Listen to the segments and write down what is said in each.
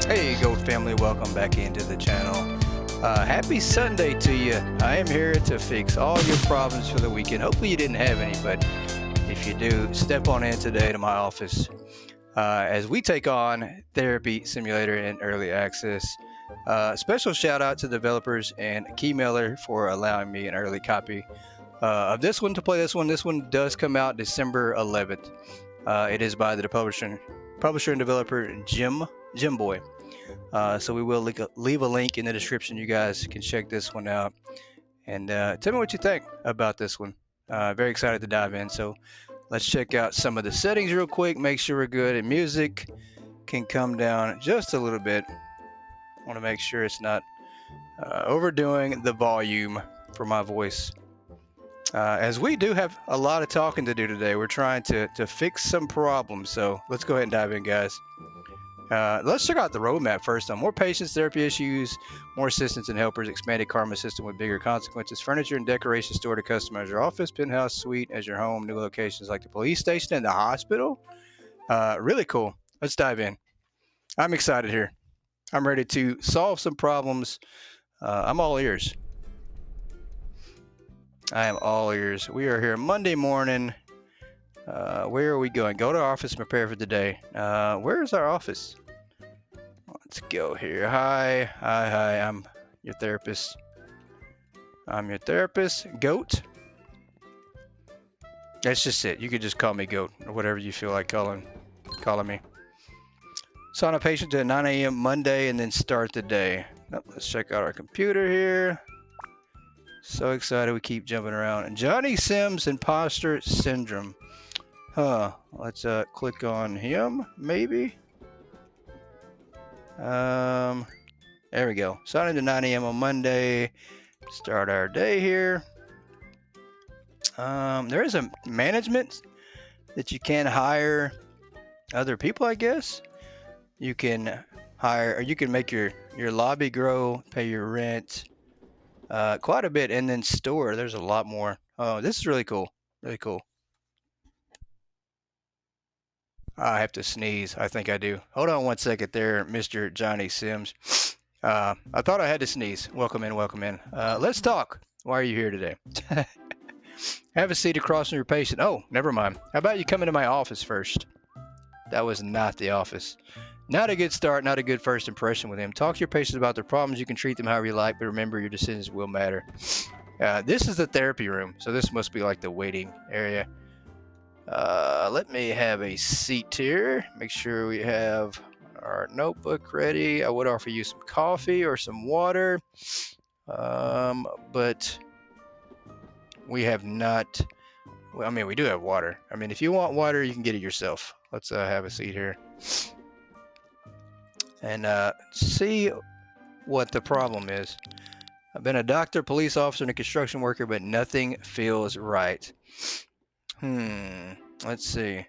Hey Goat family, welcome back into the channel. Happy Sunday to you. I am here to fix all your problems for the weekend. Hopefully you didn't have any, but if you do, step on in today to my office as we take on Therapy Simulator in early access. Special shout out to developers and Keymailer for allowing me an early copy of this one to play this one. This one does come out December 11th. It is by the publisher and developer Jemboy. So we will leave a link in the description. You guys can check this one out and tell me what you think about this one. Very excited to dive in. So let's check out some of the settings real quick. Make sure we're good. And music can come down just a little bit. I want to make sure it's not overdoing the volume for my voice. As we do have a lot of talking to do today, we're trying to fix some problems. So let's go ahead and dive in, guys. Let's check out the roadmap first. More patients, therapy issues, more assistants and helpers, expanded karma system with bigger consequences, furniture and decorations stored to customize your office, penthouse suite as your home, new locations like the police station and the hospital. Really cool. Let's dive in. I'm excited here. I'm ready to solve some problems. I'm all ears. I am all ears. We are here Monday morning. Where are we going? Go to our office and prepare for the day. Where is our office? Let's go here. Hi. I'm your therapist. Goat. That's just it. You could just call me Goat or whatever you feel like calling me. Sign a patient at 9 a.m. Monday and then start the day. Let's check out our computer here. So excited. We keep jumping around. And Johnny Sims imposter syndrome. Let's click on him, maybe. There we go. Sign in to 9 a.m. on Monday. Start our day here. There is a management that you can hire other people, I guess. You can hire, or you can make your lobby grow, pay your rent, quite a bit, and then store. There's a lot more. Oh, this is really cool. Really cool. I have to sneeze. I think I do. Hold on one second there, Mr. Johnny Sims. I thought I had to sneeze. Welcome in. Let's talk. Why are you here today? Have a seat across from your patient. Oh, never mind. How about you come into my office first? That was not the office. Not a good start, not a good first impression with him. Talk to your patients about their problems. You can treat them however you like, but remember your decisions will matter. This is the therapy room, so this must be like the waiting area. Let me have a seat here. Make sure we have our notebook ready. I would offer you some coffee or some water, but we have not. Well, I mean, we do have water. I mean, if you want water, you can get it yourself. Let's have a seat here and see what the problem is. I've been a doctor, police officer, and a construction worker, but nothing feels right. Let's see.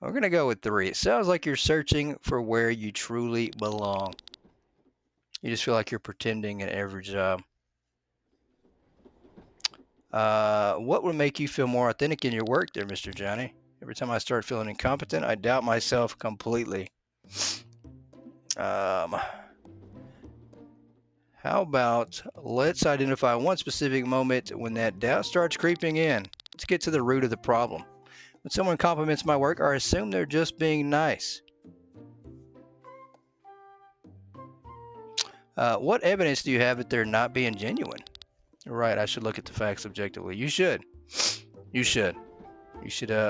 We're going to go with 3. It sounds like you're searching for where you truly belong. You just feel like you're pretending at every job. What would make you feel more authentic in your work there, Mr. Johnny? Every time I start feeling incompetent, I doubt myself completely. How about let's identify one specific moment when that doubt starts creeping in. Let's get to the root of the problem. When someone compliments my work, I assume they're just being nice. What evidence do you have that they're not being genuine? Right, I should look at the facts objectively. You should. You should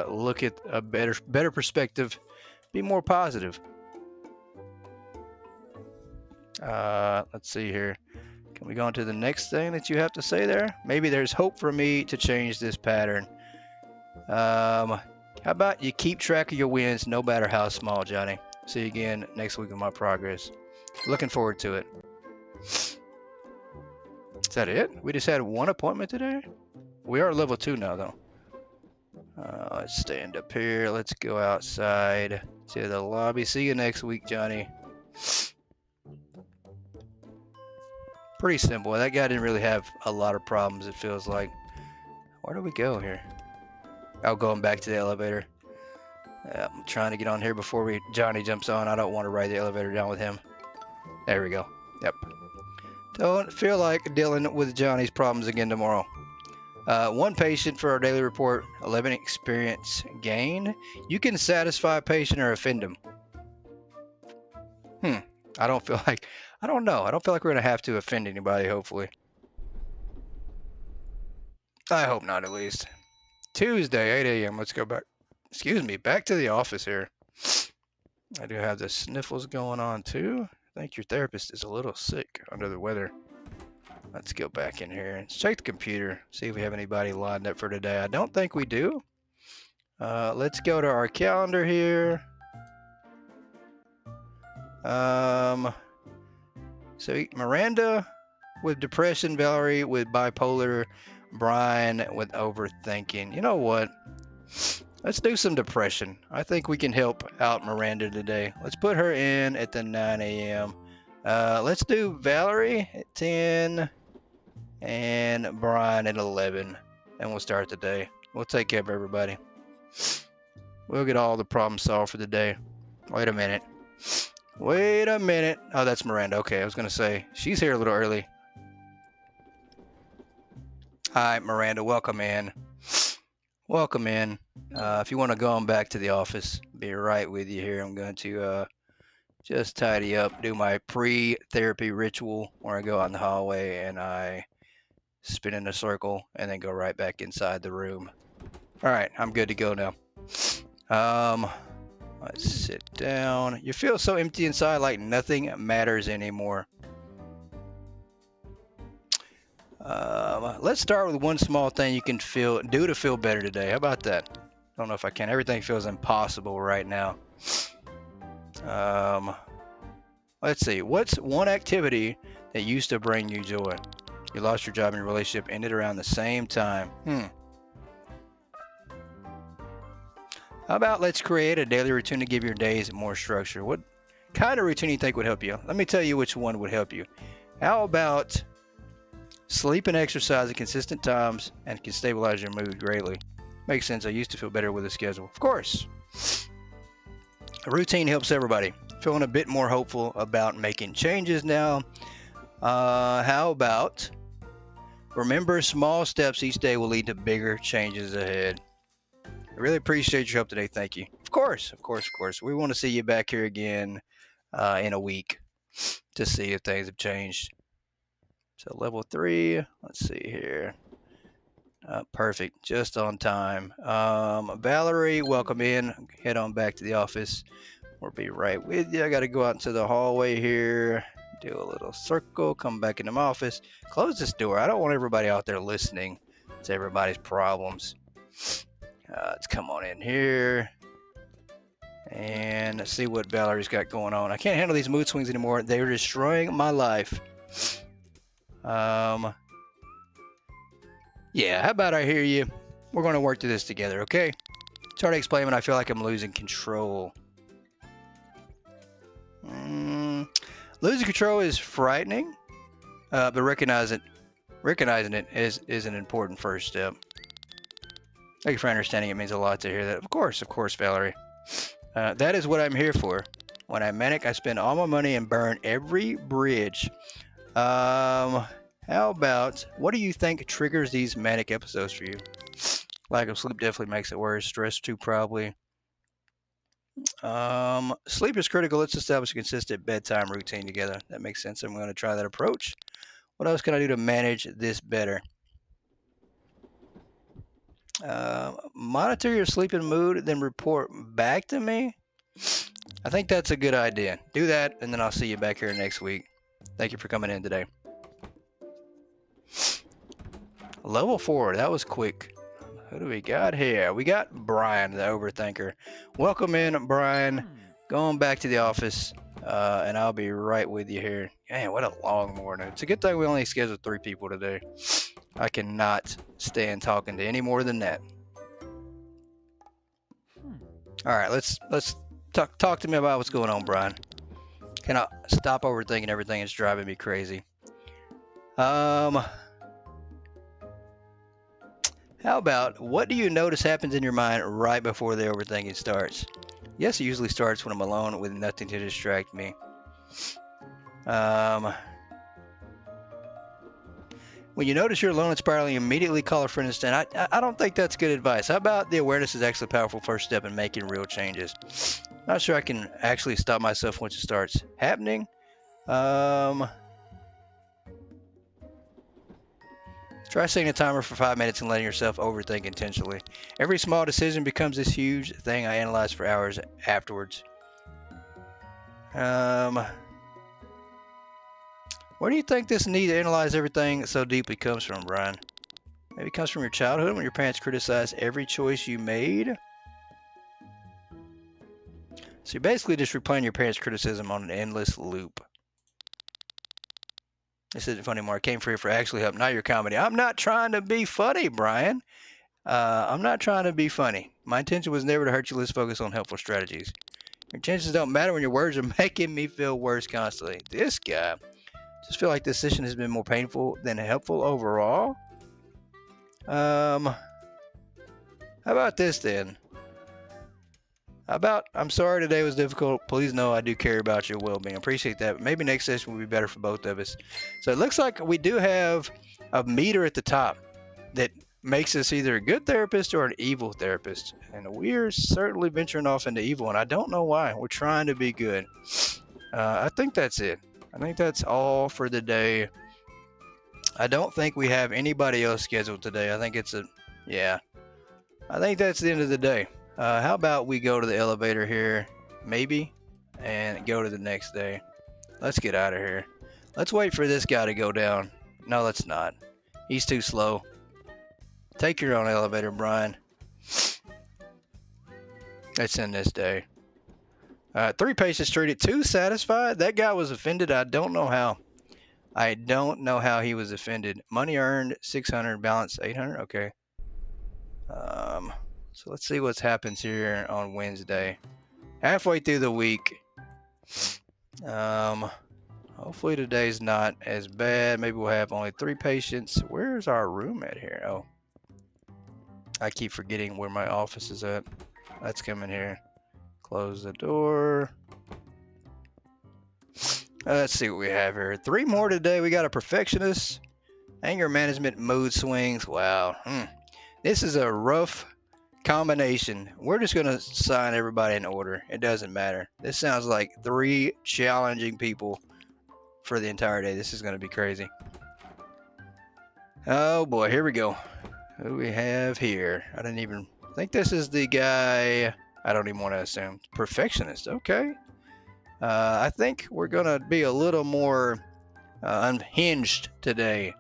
look at a better perspective. Be more positive. Let's see here. Can we go on to the next thing that you have to say there? Maybe there's hope for me to change this pattern. How about you keep track of your wins, no matter how small, Johnny. See you again next week with my progress. Looking forward to it. Is that it? We just had one appointment today? We are level 2 now, though. Let's stand up here. Let's go outside to the lobby. See you next week, Johnny. Pretty simple. That guy didn't really have a lot of problems, it feels like. Where do we go here? Oh, going back to the elevator. I'm trying to get on here before Johnny jumps on. I don't want to ride the elevator down with him. There we go. Yep. Don't feel like dealing with Johnny's problems again tomorrow. 1 patient for our daily report, 11 experience gain. You can satisfy a patient or offend them. I don't know. I don't feel like we're going to have to offend anybody, hopefully. I hope not, at least. Tuesday, 8 a.m. Let's go back. Excuse me, back to the office here. I do have the sniffles going on, too. I think your therapist is a little sick, under the weather. Let's go back in here and check the computer, see if we have anybody lined up for today. I don't think we do. Let's go to our calendar here. So Miranda with depression, Valerie with bipolar, Brian with overthinking. You know what? Let's do some depression. I think we can help out Miranda today. Let's put her in at the 9 a.m. Let's do Valerie at 10 and Brian at 11. And we'll start the day. We'll take care of everybody. We'll get all the problems solved for the day. Wait a minute. Oh, that's Miranda. Okay, I was going to say, she's here a little early. Hi, Miranda. Welcome in. Welcome in. If you want to go on back to the office, be right with you here. I'm going to just tidy up, do my pre-therapy ritual where I go out in the hallway and I spin in a circle and then go right back inside the room. All right, I'm good to go now. Let's sit down. You feel so empty inside, like nothing matters anymore. Let's start with one small thing you can do to feel better today. How about that? Don't know if I can. Everything feels impossible right now. Let's see. What's one activity that used to bring you joy? You lost your job and your relationship ended around the same time. How about let's create a daily routine to give your days more structure? What kind of routine do you think would help you? Let me tell you which one would help you. How about sleep and exercise at consistent times and can stabilize your mood greatly? Makes sense. I used to feel better with a schedule. Of course. A routine helps everybody. Feeling a bit more hopeful about making changes now. How about remember small steps each day will lead to bigger changes ahead? I really appreciate your help today. Thank you. Of course. We want to see you back here again in a week to see if things have changed. So level 3, let's see here. Perfect, just on time. Valerie, welcome in. Head on back to the office. We'll be right with you. I got to go out into the hallway here, do a little circle, come back into my office. Close this door. I don't want everybody out there listening to everybody's problems. Let's come on in here and see what Valerie's got going on. I can't handle these mood swings anymore. They're destroying my life. Yeah, how about I hear you? We're going to work through this together, okay? Start explaining when I feel like I'm losing control. Losing control is frightening, but recognizing it is an important first step. Thank you for understanding. It means a lot to hear that. Of course, Valerie. That is what I'm here for. When I'm manic, I spend all my money and burn every bridge. How about, what do you think triggers these manic episodes for you? Lack of sleep definitely makes it worse. Stress too, probably. Sleep is critical. Let's establish a consistent bedtime routine together. That makes sense. I'm going to try that approach. What else can I do to manage this better? Monitor your sleep and mood, then report back to me. I think that's a good idea. Do that, and then I'll see you back here next week. Thank you for coming in today. Level 4, that was quick. Who do we got here? We got Brian, the overthinker. Welcome in, Brian. Going back to the office, and I'll be right with you here. Man, what a long morning. It's a good thing we only scheduled 3 people today. I cannot stand talking to any more than that. All right, let's talk to me about what's going on, Brian. Can I stop overthinking everything? It's driving me crazy. How How about, what do you notice happens in your mind right before the overthinking starts? Yes, it usually starts when I'm alone with nothing to distract me. When you notice you're alone and spiraling, immediately call a friend instead. I don't think that's good advice. How about the awareness is actually a powerful first step in making real changes? Not sure I can actually stop myself once it starts happening. Try setting a timer for 5 minutes and letting yourself overthink intentionally. Every small decision becomes this huge thing I analyze for hours afterwards. Where do you think this need to analyze everything so deeply comes from, Brian? Maybe it comes from your childhood when your parents criticized every choice you made? So you're basically just replaying your parents' criticism on an endless loop. This isn't funny, Mark. Came for you for actually help, not your comedy. I'm not trying to be funny, Brian. I'm not trying to be funny. My intention was never to hurt you. Let's focus on helpful strategies. Your intentions don't matter when your words are making me feel worse constantly. This guy. Just feel like this session has been more painful than helpful overall. How about this then? I'm sorry today was difficult. Please know I do care about your well-being. Appreciate that. But maybe next session will be better for both of us. So it looks like we do have a meter at the top that makes us either a good therapist or an evil therapist. And we're certainly venturing off into evil, and I don't know why. We're trying to be good. I think that's it. I think that's all for the day. I don't think we have anybody else scheduled today. I think it's I think that's the end of the day. How about we go to the elevator here, maybe, and go to the next day. Let's get out of here. Let's wait for this guy to go down. No, let's not. He's too slow. Take your own elevator, Brian. Let's end this day. 3 patients treated, 2 satisfied. That guy was offended. I don't know how. I don't know how he was offended. Money earned 600, balance 800. Okay. So let's see what happens here on Wednesday. Halfway through the week. Hopefully today's not as bad. Maybe we'll have only 3 patients. Where's our room at here? Oh, I keep forgetting where my office is at. Let's come in here. Close the door. Let's see what we have here. 3 more today. We got a perfectionist, anger management, mood swings. Wow. This is a rough combination. We're just going to sign everybody in order. It doesn't matter. This sounds like 3 challenging people for the entire day. This is going to be crazy. Oh boy, here we go. Who do we have here? I didn't even think this is the guy. I don't even want to assume. Perfectionist. Okay. I think we're going to be a little more unhinged today.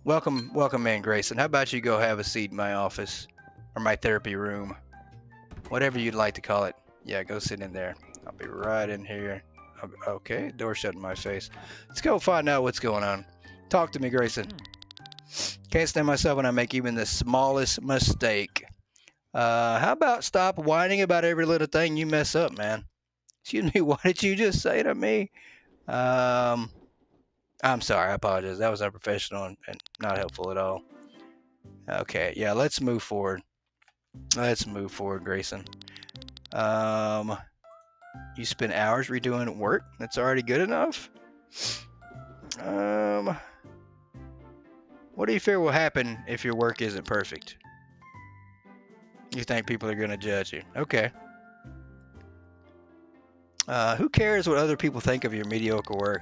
Welcome in, Grayson. How about you go have a seat in my office or my therapy room? Whatever you'd like to call it. Yeah, go sit in there. I'll be right in here. Okay, door shut in my face. Let's go find out what's going on. Talk to me, Grayson. Can't stand myself when I make even the smallest mistake. How about stop whining about every little thing you mess up, man? Excuse me, what did you just say to me? I'm sorry, I apologize. That was unprofessional and not helpful at all. Okay, yeah, let's move forward. Let's move forward, Grayson. You spend hours redoing work? That's already good enough? What do you fear will happen if your work isn't perfect? You think people are going to judge you? Okay. Who cares what other people think of your mediocre work?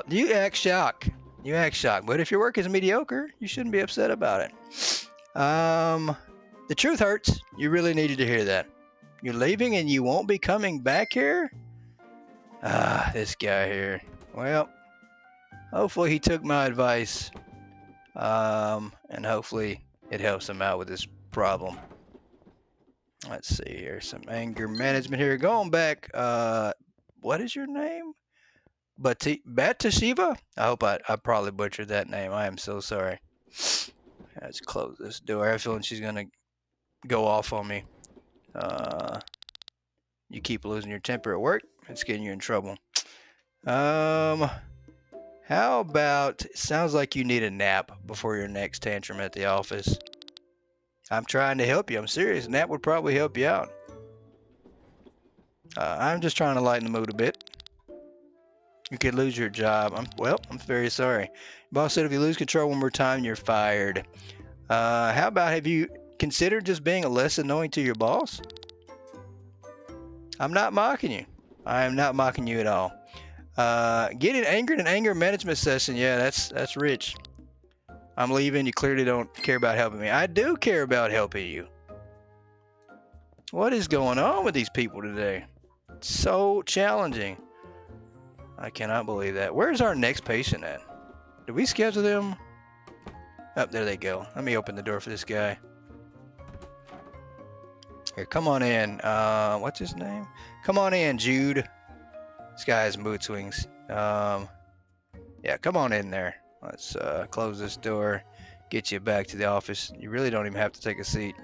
You act shocked. You act shocked. But if your work is mediocre, you shouldn't be upset about it. The truth hurts. You really needed to hear that. You're leaving and you won't be coming back here? This guy here. Well, hopefully he took my advice. And hopefully it helps him out with this problem. Let's see here. Some anger management here. Going back, what is your name? Bathsheba? I hope I probably butchered that name. I am so sorry. Let's close this door. I have a feeling she's going to go off on me. You keep losing your temper at work. It's getting you in trouble. How How about, sounds like you need a nap before your next tantrum at the office. I'm trying to help you. I'm serious. Nap would probably help you out. I'm just trying to lighten the mood a bit. You could lose your job. I'm very sorry. Boss said if you lose control one more time, you're fired. How about, have you considered just being less annoying to your boss? I'm not mocking you. I am not mocking you at all. Getting angered in anger management session. Yeah, that's rich. I'm leaving. You clearly don't care about helping me. I do care about helping you. What is going on with these people today? It's so challenging. I cannot believe that. Where's our next patient at? Did we schedule them? Oh, there they go. Let me open the door for this guy. Here, come on in. What's his name? Come on in, Jude. This guy has mood swings. Yeah, come on in there. Let's close this door. Get you back to the office. You really don't even have to take a seat.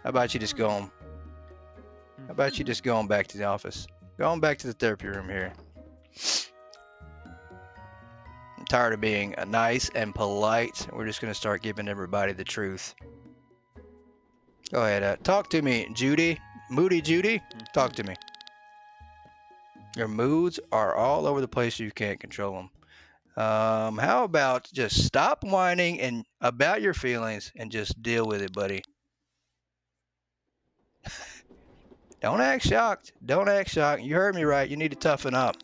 How about you just go on? How about you just going back to the office? Going back to the therapy room here. I'm tired of being nice and polite. We're just going to start giving everybody the truth. Go ahead. Talk to me, Judy. Moody Judy. Talk to me. Your moods are all over the place. You can't control them. How about just stop whining and about your feelings and just deal with it, buddy. Don't act shocked. Don't act shocked. You heard me right. You need to toughen up.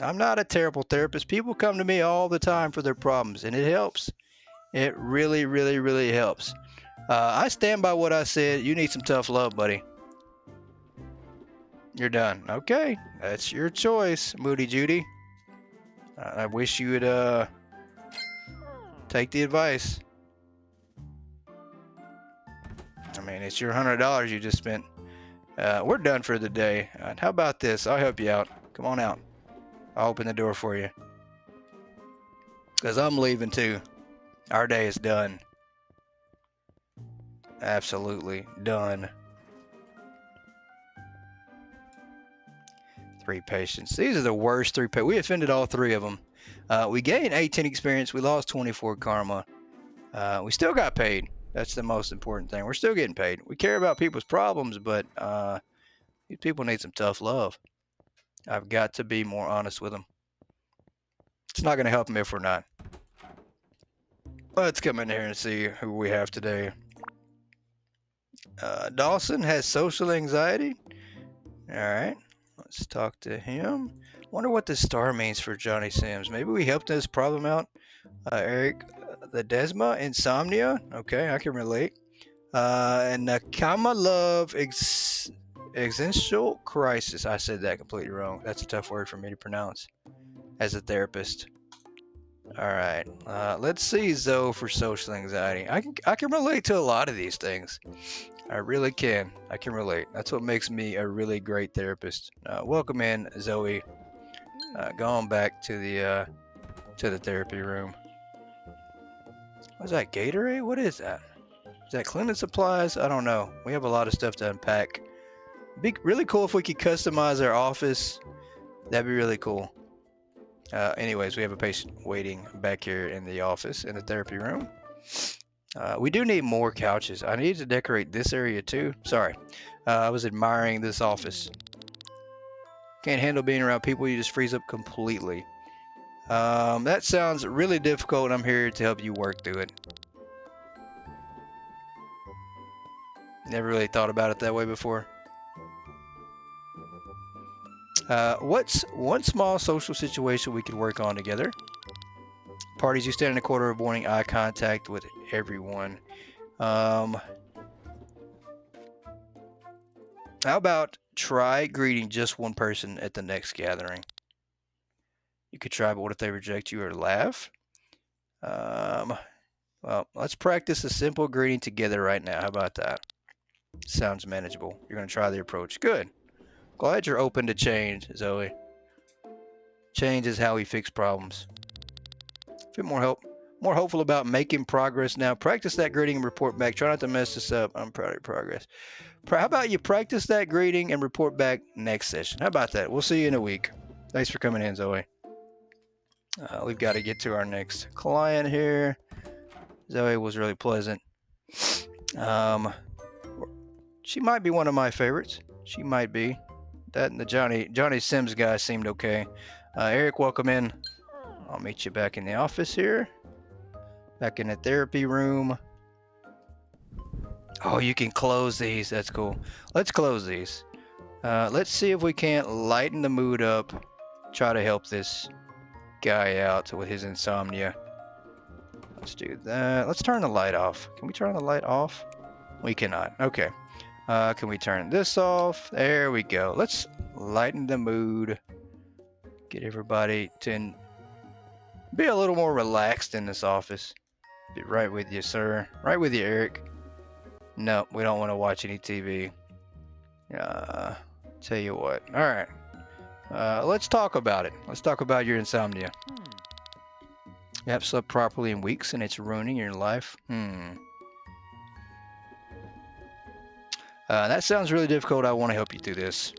I'm not a terrible therapist. People come to me all the time for their problems, and it helps. It really, really, really helps. I stand by what I said. You need some tough love, buddy. You're done. Okay. That's your choice, Moody Judy. I wish you would take the advice. I mean, it's your $100 you just spent. We're done for the day. How about this? I'll help you out. Come on out. I'll open the door for you. Because I'm leaving too. Our day is done. Absolutely done. 3 patients. These are the worst 3 patients. We offended all 3 of them. We gained 18 experience. We lost 24 karma. We still got paid. That's the most important thing. We're still getting paid. We care about people's problems, but these people need some tough love. I've got to be more honest with them. It's not going to help them if we're not. Let's come in here and see who we have today. Dawson has social anxiety. All right. Let's talk to him. Wonder what this star means for Johnny Sims. Maybe we helped this problem out. Eric, the Desma, insomnia. Okay, I can relate. And Nakama love existential crisis. I said that completely wrong. That's a tough word for me to pronounce as a therapist. All right. Let's see Zoe for social anxiety. I can relate to a lot of these things. I really can. I can relate. That's what makes me a really great therapist. Welcome in, Zoe. Going back to the therapy room. What's that, Gatorade? What is that? Is that cleaning supplies? I don't know. We have a lot of stuff to unpack. It'd be really cool if we could customize our office. That'd be really cool. Anyways, we have a patient waiting back here in the office, in the therapy room. We do need more couches. I need to decorate this area too. Sorry. I was admiring this office. Can't handle being around people. You just freeze up completely. That sounds really difficult, and I'm here to help you work through it. Never really thought about it that way before. What's one small social situation we could work on together? Parties, you stand in a corner avoiding eye contact with everyone. How about try greeting just one person at the next gathering? You could try, but what if they reject you or laugh? Well, let's practice a simple greeting together right now. How about that? Sounds manageable. You're going to try the approach. Good. Glad you're open to change, Zoe. Change is how we fix problems. Feel more hopeful about making progress now. Practice that greeting and report back. Try not to mess this up. I'm proud of your progress. How about you practice that greeting and report back next session? How about that? We'll see you in a week. Thanks for coming in, Zoe. We've got to get to our next client here. Zoe was really pleasant. She might be one of my favorites. She might be. That and the Johnny Sims guy seemed okay. Eric, welcome in. I'll meet you back in the office here. Back in the therapy room. Oh, you can close these. That's cool. Let's close these. Let's see if we can't lighten the mood up. Try to help this guy out with his insomnia. Let's do that. Let's turn the light off. Can we turn the light off? We cannot. Okay. Can we turn this off? There we go. Let's lighten the mood. Get everybody to be a little more relaxed in this office. Be right with you, sir. Right with you, Eric. No, we don't want to watch any TV. Tell you what. All right. Let's talk about it. Let's talk about your insomnia. You haven't slept properly in weeks and it's ruining your life. That sounds really difficult. I want to help you through this.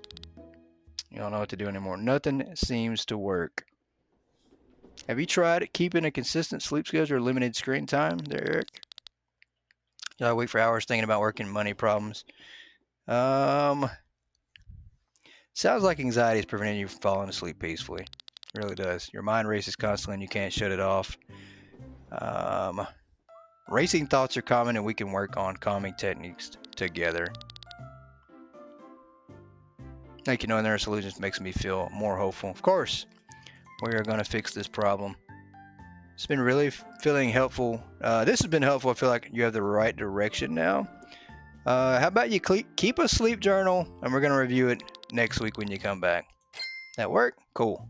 You don't know what to do anymore. Nothing seems to work. Have you tried keeping a consistent sleep schedule or limited screen time there, Eric? I wait for hours thinking about work and money problems. Sounds like anxiety is preventing you from falling asleep peacefully. It really does. Your mind races constantly and you can't shut it off. Racing thoughts are common and we can work on calming techniques together. Thank you. Knowing there are solutions makes me feel more hopeful. Of course, we are going to fix this problem. It's been really feeling helpful. This has been helpful. I feel like you have the right direction now. How about you keep a sleep journal and we're going to review it next week when you come back. That work? Cool.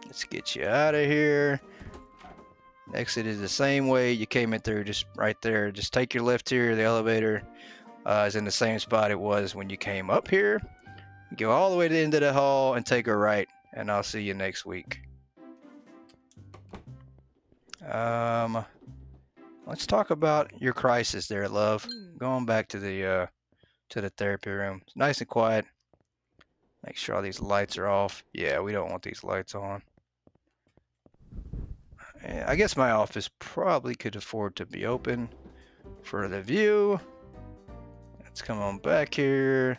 Let's get you out of here. Exit is the same way you came in through, just right there. Just take your left here. The elevator is in the same spot it was when you came up here. Go all the way to the end of the hall and take a right, and I'll see you next week. Let's talk about your crisis there, love. Going back to the therapy room. It's nice and quiet. Make sure all these lights are off. Yeah, we don't want these lights on. I guess my office probably could afford to be open for the view. Let's come on back here.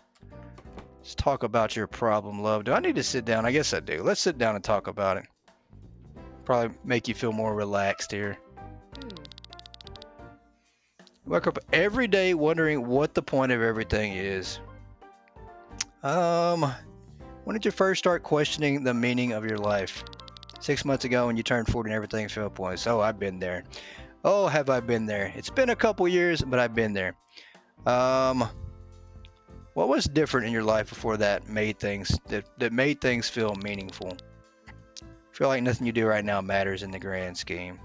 Let's talk about your problem, love. Do I need to sit down? I guess I do. Let's sit down and talk about it. Probably make you feel more relaxed here. Wake up every day wondering what the point of everything is. When did you first start questioning the meaning of your life? 6 months ago when you turned 40 and everything fell points. Oh, I've been there. Oh, have I been there? It's been a couple years, but I've been there. What was different in your life before that made things feel meaningful? I feel like nothing you do right now matters in the grand scheme.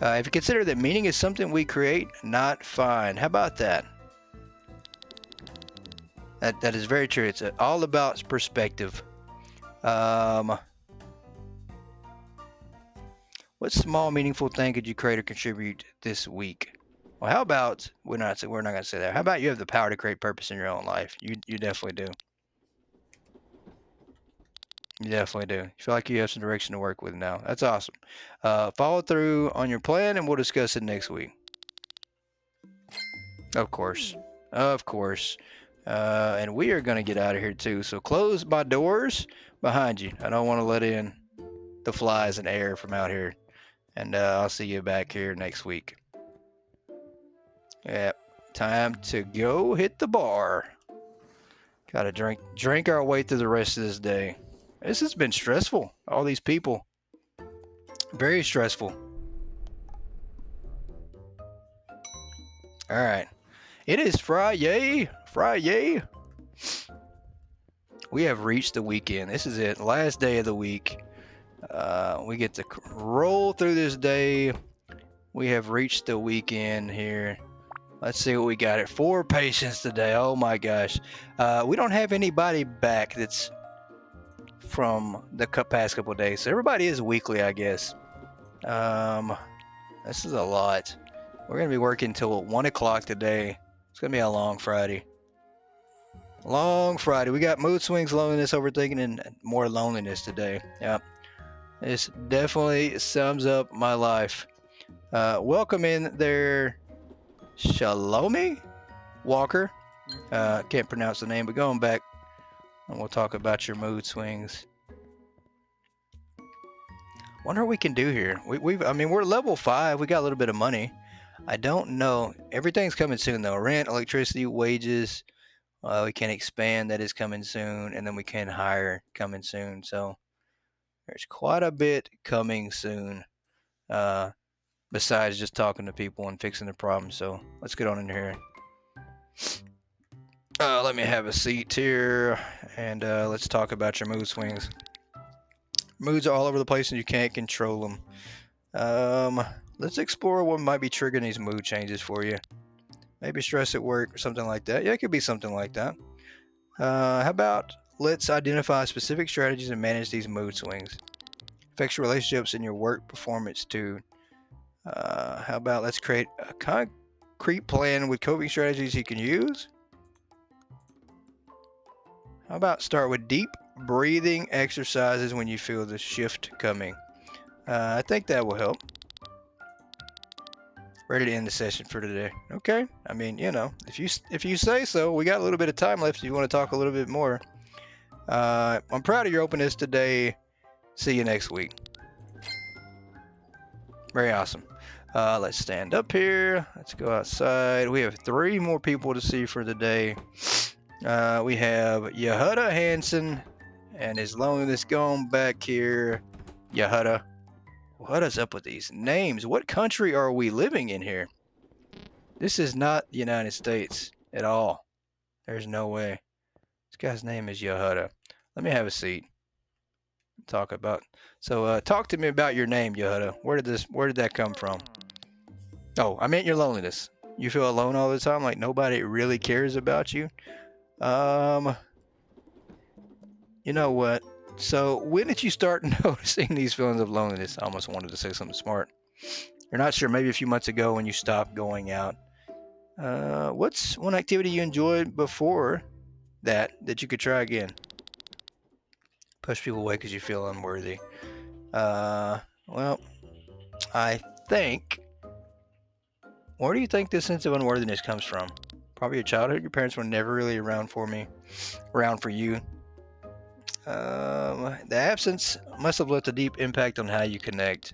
If you consider that meaning is something we create, not find. How about that? That is very true. It's all about perspective. What small meaningful thing could you create or contribute this week? Well, how about we're not going to say that. How about you have the power to create purpose in your own life? You definitely do. You definitely do. You feel like you have some direction to work with now. That's awesome. Follow through on your plan, and we'll discuss it next week. Of course. Of course. And we are going to get out of here too. So close my doors behind you. I don't want to let in the flies and air from out here. And I'll see you back here next week. Yep. Time to go hit the bar. Gotta drink our way through the rest of this day. This has been stressful. All these people. Very stressful. All right. It is Friday. Friday. We have reached the weekend. This is it. Last day of the week. We get to roll through this day. We have reached the weekend here. Let's see what we got here. 4 patients today. Oh my gosh. We don't have anybody back that's from the past couple of days. So everybody is weekly, I guess. This is a lot. We're going to be working until 1 o'clock today. It's going to be a long Friday. Long Friday. We got mood swings, loneliness, overthinking, and more loneliness today. Yeah, this definitely sums up my life. Welcome in there, Shalomi Walker. Can't pronounce the name, but going back, and we'll talk about your mood swings. Wonder what we can do here. I mean, we're level 5. We got a little bit of money. I don't know. Everything's coming soon though. Rent, electricity, wages. We can expand. That is coming soon, and then we can hire coming soon. So there's quite a bit coming soon. Besides just talking to people and fixing the problems. So let's get on in here. Let me have a seat here, and let's talk about your mood swings. Moods are all over the place, and you can't control them. Let's explore what might be triggering these mood changes for you. Maybe stress at work or something like that. Yeah, it could be something like that. How about let's identify specific strategies and manage these mood swings. Affects your relationships and your work performance too. How about let's create a concrete plan with coping strategies you can use. How about start with deep breathing exercises when you feel the shift coming. I think that will help. Ready to end the session for today. Okay. I mean, you know, if you say so. We got a little bit of time left if you want to talk a little bit more. I'm proud of your openness today. See you next week. Very awesome. Let's stand up here. Let's go outside. We have 3 more people to see for the day. We have Yehuda Hansen and his loneliness going back here. Yehuda. What is up with these names? What country are we living in here? This is not the United States at all. There's no way. This guy's name is Yehuda. Let me have a seat. Talk about. So talk to me about your name, Yehuda. Where did that come from? Oh, I meant your loneliness. You feel alone all the time, like nobody really cares about you. You know what? So when did you start noticing these feelings of loneliness? I almost wanted to say something smart. You're not sure, maybe a few months ago when you stopped going out. What's one activity you enjoyed before that you could try again? Push people away because you feel unworthy. Well, I think, where do you think this sense of unworthiness comes from? Probably your childhood. Your parents were never really around for you. The absence must have left a deep impact on how you connect.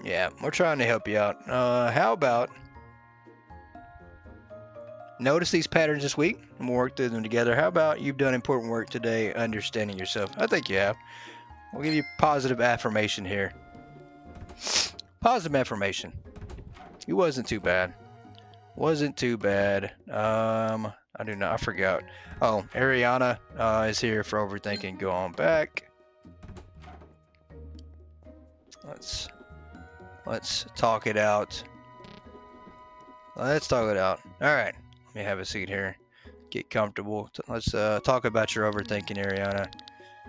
Yeah, we're trying to help you out. How about notice these patterns this week and we'll work through them together. How about you've done important work today understanding yourself? I think you have. We'll give you positive affirmation here. Positive affirmation. It wasn't too bad. Wasn't too bad. I do not. I forgot. Oh, Ariana is here for overthinking. Go on back. Let's talk it out. Let's talk it out. All right. Let me have a seat here. Get comfortable. Let's talk about your overthinking, Ariana.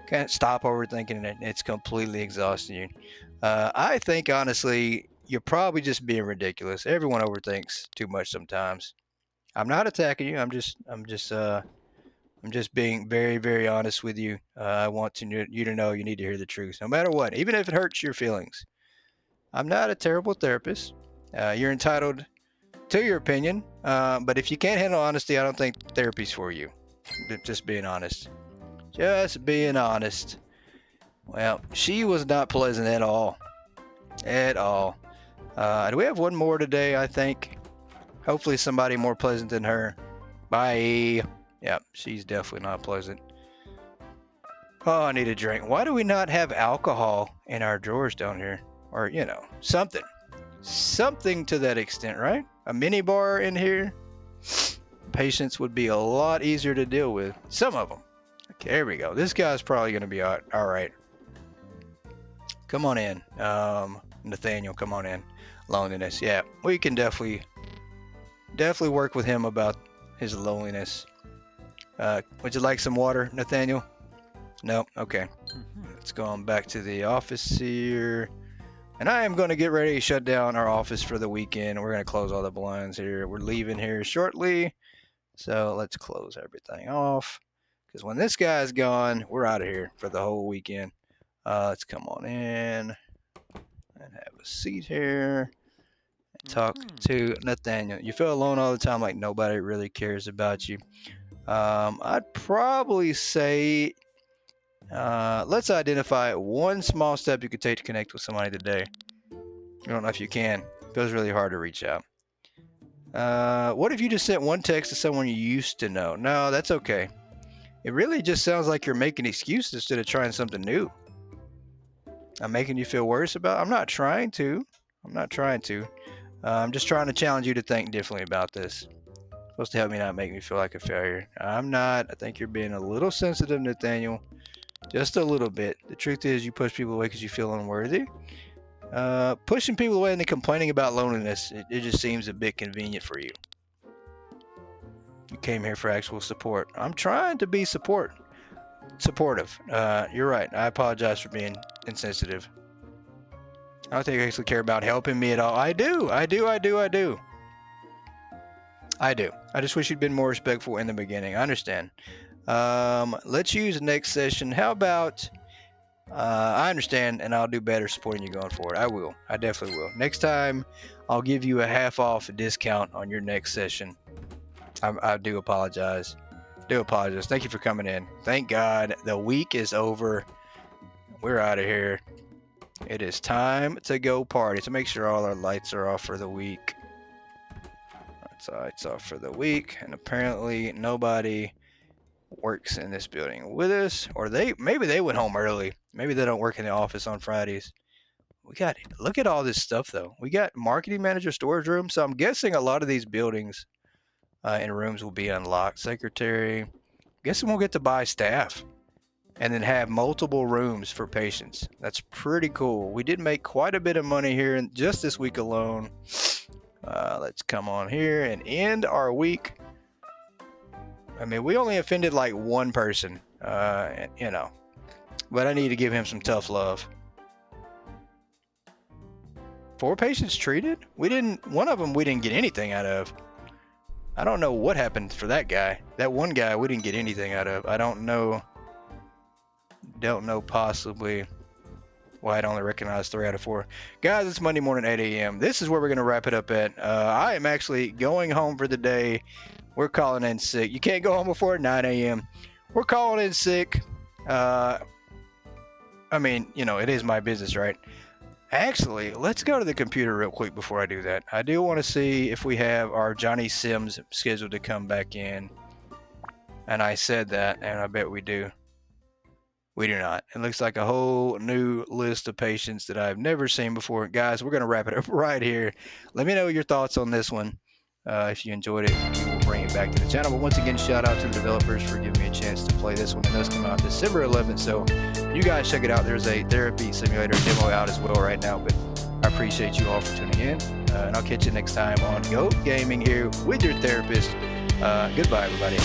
Can't stop overthinking it. It's completely exhausting you. I think honestly, you're probably just being ridiculous. Everyone overthinks too much sometimes. I'm not attacking you. I'm just being very, very honest with you. I want you to know you need to hear the truth, no matter what, even if it hurts your feelings. I'm not a terrible therapist. You're entitled to your opinion, but if you can't handle honesty, I don't think therapy's for you. Just being honest. Just being honest. Well, she was not pleasant at all. At all. Do we have one more today, I think? Hopefully somebody more pleasant than her. Bye. Yeah, she's definitely not pleasant. Oh, I need a drink. Why do we not have alcohol in our drawers down here? Or, you know, something. Something to that extent, right? A mini bar in here. Patients would be a lot easier to deal with. Some of them. Okay, there we go. This guy's probably going to be all right. Come on in. Nathaniel, come on in. Loneliness. Yeah, we can definitely work with him about his loneliness. Would you like some water, Nathaniel? No? Okay. Let's go on back to the office here. And I am going to get ready to shut down our office for the weekend. We're going to close all the blinds here. We're leaving here shortly. So let's close everything off, because when this guy's gone, we're out of here for the whole weekend. Let's come on in and have a seat here. Talk to Nathaniel. You feel alone all the time, like nobody really cares about you. I'd probably say let's identify one small step you could take to connect with somebody today. I don't know if you can. It feels really hard to reach out. What if you just sent one text to someone you used to know? No, that's okay. It really just sounds like you're making excuses instead of trying something new. I'm making you feel worse about it? I'm not trying to. I'm just trying to challenge you to think differently about this. It's supposed to help me, not make me feel like a failure. I'm not. I think you're being a little sensitive, Nathaniel. Just a little bit. The truth is you push people away because you feel unworthy. Pushing people away and then complaining about loneliness, it just seems a bit convenient for you. You came here for actual support. I'm trying to be supportive. You're right. I apologize for being insensitive. I don't think you actually care about helping me at all. I do. I just wish you'd been more respectful in the beginning. I understand. Let's use next session. How about I understand, and I'll do better supporting you going forward. I will. I definitely will. Next time, I'll give you a half-off discount on your next session. I do apologize. Thank you for coming in. Thank God the week is over. We're out of here. It is time to go party. So make sure all our lights are off for the week. Lights off for the week. And apparently nobody works in this building with us, or maybe they went home early. Maybe they don't work in the office on Fridays. Look at all this stuff though. We got marketing manager storage room. So I'm guessing a lot of these buildings and rooms will be unlocked. Secretary. Guessing we'll get to buy staff and then have multiple rooms for patients. That's pretty cool. We did make quite a bit of money here in just this week alone. Let's come on here and end our week. I mean, we only offended like one person, but I need to give him some tough love. 4 patients treated? One of them we didn't get anything out of. I don't know what happened for that guy. That one guy we didn't get anything out of. I don't know possibly why I'd only recognize 3 out of 4. Guys, it's Monday morning, 8 a.m. This is where we're going to wrap it up at. I am actually going home for the day. We're calling in sick. You can't go home before 9 a.m. We're calling in sick. I mean, it is my business, right? Actually, let's go to the computer real quick before I do that. I do want to see if we have our Johnny Sims scheduled to come back in. And I said that, and I bet we do. We do not. It looks like a whole new list of patients that I've never seen before. Guys, we're going to wrap it up right here. Let me know your thoughts on this one. If you enjoyed it, we will bring it back to the channel. But once again, shout out to the developers for giving me a chance to play this one. It does come out December 11th, so you guys check it out. There's a therapy simulator demo out as well right now, but I appreciate you all for tuning in, and I'll catch you next time on Go Gaming here with your therapist. Goodbye, everybody.